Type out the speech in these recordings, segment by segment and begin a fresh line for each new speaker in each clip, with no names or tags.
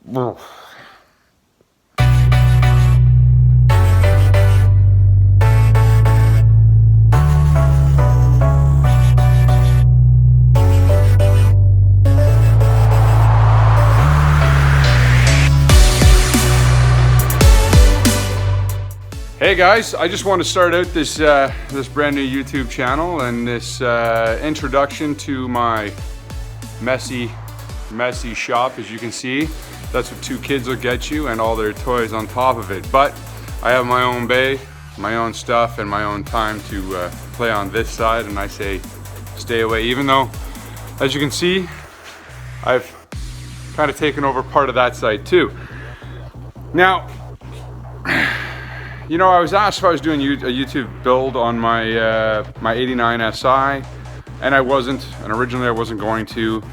Hey guys, I just want to start out this this brand new YouTube channel and this introduction to my messy shop. As you can see, that's what two kids will get you, and all their toys on top of it. But I have my own bay, my own stuff, and my own time to play on this side, and I say stay away, even though, as you can see, I've kind of taken over part of that side too. Now, you know, I was asked if I was doing a YouTube build on my my '89 Si, and I wasn't, and originally I wasn't going to,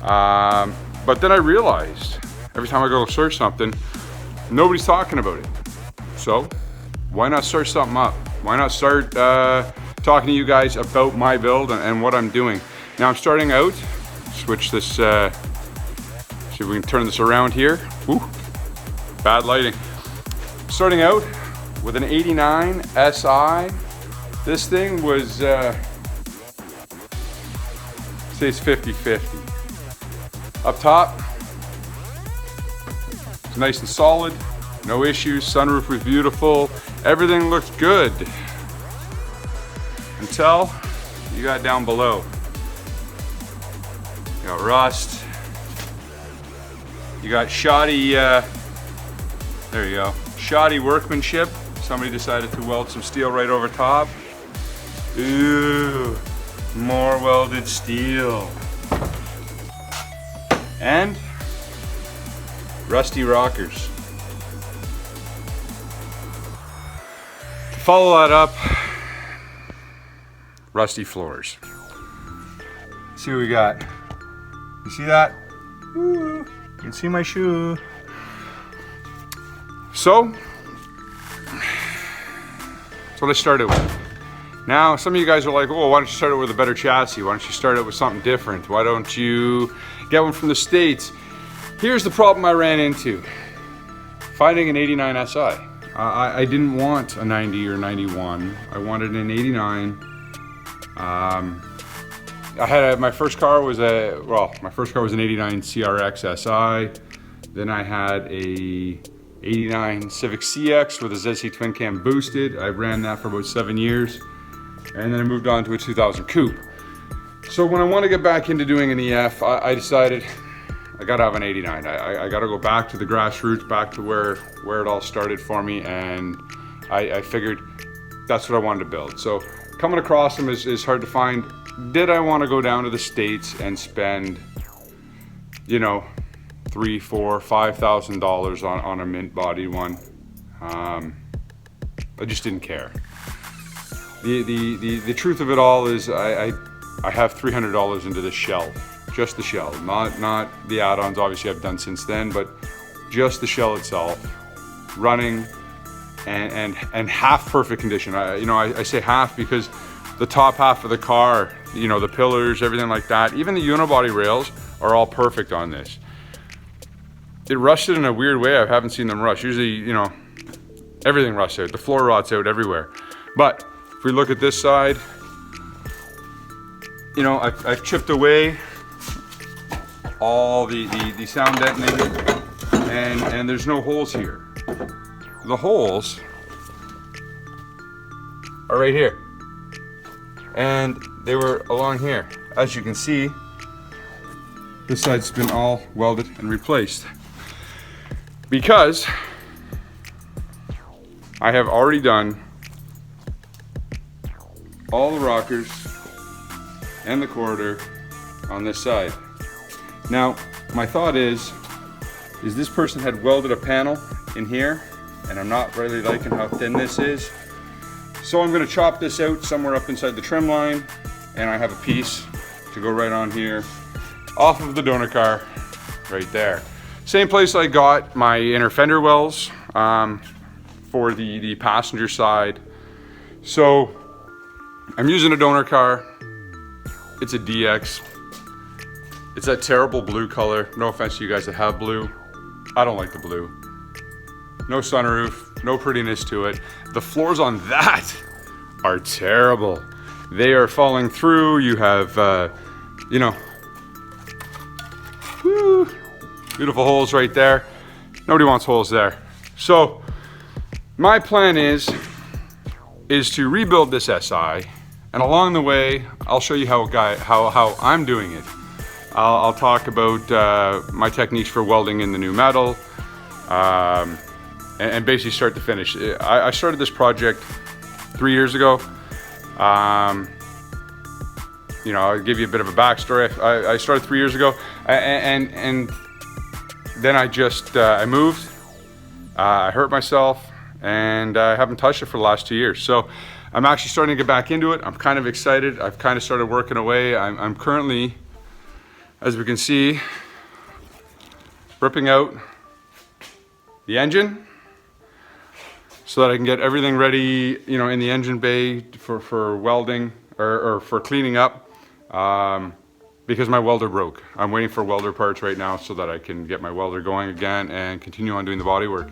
but then I realized every time I go search something, nobody's talking about it. So why not start something up? Why not start talking to you guys about my build and what I'm doing? Now I'm starting out, switch this, see if we can turn this around here. Woo, bad lighting. Starting out with an '89 Si. This thing was, say it's 50-50. Up top, it's nice and solid, no issues, sunroof was beautiful, everything looked good. Until you got down below. You got rust, you got shoddy, there you go, shoddy workmanship. Somebody decided to weld some steel right over top. Ooh, more welded steel. And rusty rockers. To follow that up, rusty floors. See what we got. You see that? Ooh, you can see my shoe. So, that's what I started with. Now, some of you guys are like, oh, why don't you start it with a better chassis? Why don't you start it with something different? Why don't you get one from the States? Here's the problem I ran into. Finding an '89 Si. I didn't want a 90 or 91. I wanted an '89. I had my first car was my first car was an '89 CRX Si. Then I had a '89 Civic Si with a ZC twin cam boosted. I ran that for about 7 years, and then I moved on to a 2000 coupe. So when I want to get back into doing an EF, I decided I gotta have an '89. I gotta go back to the grassroots, back to where it all started for me, and I figured that's what I wanted to build. So coming across them is hard to find. Did I want to go down to the States and spend, you know, $3,000, $4,000, $5,000 on a mint body one? I just didn't care. The truth of it all is I have $300 into this shell, just the shell, not the add-ons. Obviously I've done since then, but just the shell itself, running and half perfect condition. I say half because the top half of the car, you know, the pillars, everything like that, even the unibody rails are all perfect on this. It rusted in a weird way. I haven't seen them rust. Usually, you know, everything rusts out. The floor rots out everywhere. But if we look at this side, you know, I've chipped away all the sound deadening, and there's no holes here. The holes are right here, and they were along here. As you can see, this side's been all welded and replaced, because I have already done all the rockers and the corridor on this side. Now, my thought is this person had welded a panel in here, and I'm not really liking how thin this is. So I'm gonna chop this out somewhere up inside the trim line, and I have a piece to go right on here, off of the donor car, right there. Same place I got my inner fender wells for the passenger side. So I'm using a donor car. It's a DX. It's that terrible blue color. No offense to you guys that have blue. I don't like the blue. No sunroof, no prettiness to it. The floors on that are terrible. They are falling through. You have, you know, whoo, beautiful holes right there. Nobody wants holes there. So my plan is to rebuild this SI, and along the way, I'll show you how I'm doing it. I'll talk about my techniques for welding in the new metal, and basically start to finish. I started this project 3 years ago. You know, I'll give you a bit of a backstory. I started 3 years ago, and then I moved. I hurt myself, and I haven't touched it for the last 2 years. So I'm actually starting to get back into it. I'm kind of excited. I've kind of started working away. I'm currently, as we can see, ripping out the engine so that I can get everything ready, you know, in the engine bay for welding or for cleaning up, because my welder broke. I'm waiting for welder parts right now so that I can get my welder going again and continue on doing the body work.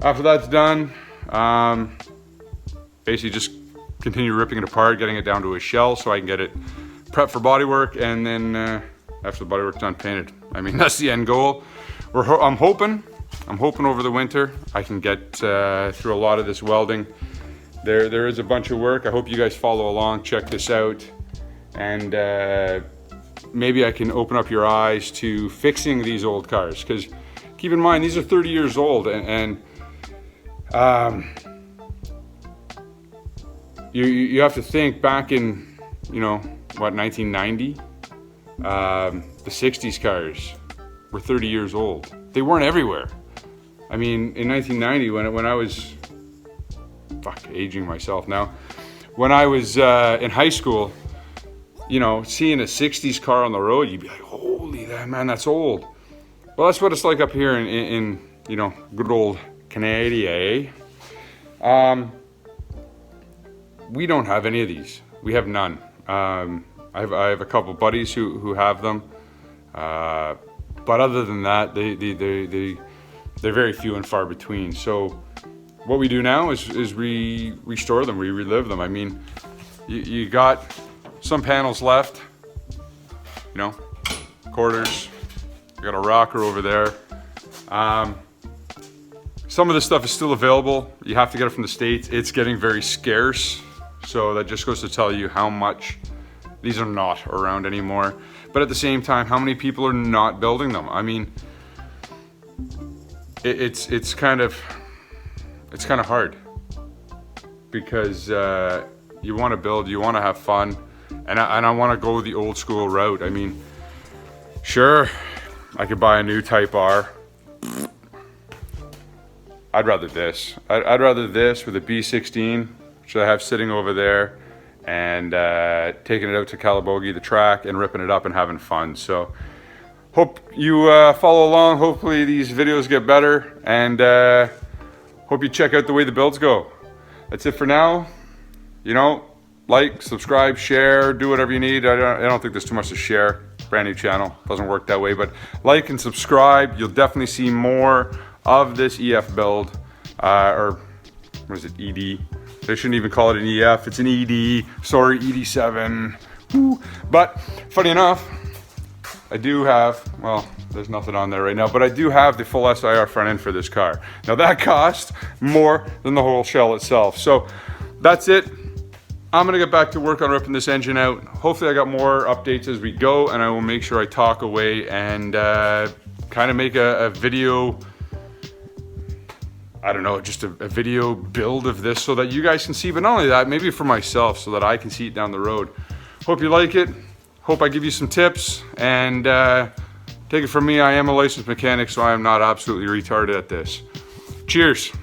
After that's done, basically just continue ripping it apart, getting it down to a shell so I can get it prepped for body work, and then after the body work's done, painted. I mean, that's the end goal. I'm hoping over the winter I can get through a lot of this welding. There is a bunch of work. I hope you guys follow along, check this out, and maybe I can open up your eyes to fixing these old cars, because keep in mind, these are 30 years old, and you have to think back in, you know, what, 1990? The 60s cars were 30 years old. They weren't everywhere. I mean, in 1990, when I was, aging myself now, when I was in high school, you know, seeing a 60s car on the road, you'd be like, holy man, that's old. Well, that's what it's like up here in you know, good old Canada, eh? We don't have any of these. We have none. I have a couple buddies who have them, but other than that, they're very few and far between. So what we do now is restore them, we relive them. I mean, you got some panels left, you know, quarters. I got a rocker over there. Some of this stuff is still available. You have to get it from the States. It's getting very scarce. So that just goes to tell you how much these are not around anymore. But at the same time, how many people are not building them? I mean, it's kind of hard, because you want to build, you want to have fun, and I want to go the old school route. I mean, sure, I could buy a new Type R. I'd rather this. I'd rather this with a B16, which I have sitting over there, and taking it out to Calabogie, the track, and ripping it up and having fun. So hope you follow along. Hopefully these videos get better, and hope you check out the way the builds go. That's it for now. You know, like, subscribe, share, do whatever you need. I don't think there's too much to share. Brand new channel, doesn't work that way, but like and subscribe. You'll definitely see more of this EF build, or what is it, ED? They shouldn't even call it an EF, it's an ED. Sorry, ED7. Woo. But funny enough, I do have, well, there's nothing on there right now, but I do have the full SIR front end for this car. Now that cost more than the whole shell itself. So that's it. I'm gonna get back to work on ripping this engine out. Hopefully I got more updates as we go, and I will make sure I talk away and kind of make a video, I don't know, just a video build of this so that you guys can see, but not only that, maybe for myself so that I can see it down the road. Hope you like it. Hope I give you some tips, and take it from me, I am a licensed mechanic, so I am not absolutely retarded at this. Cheers.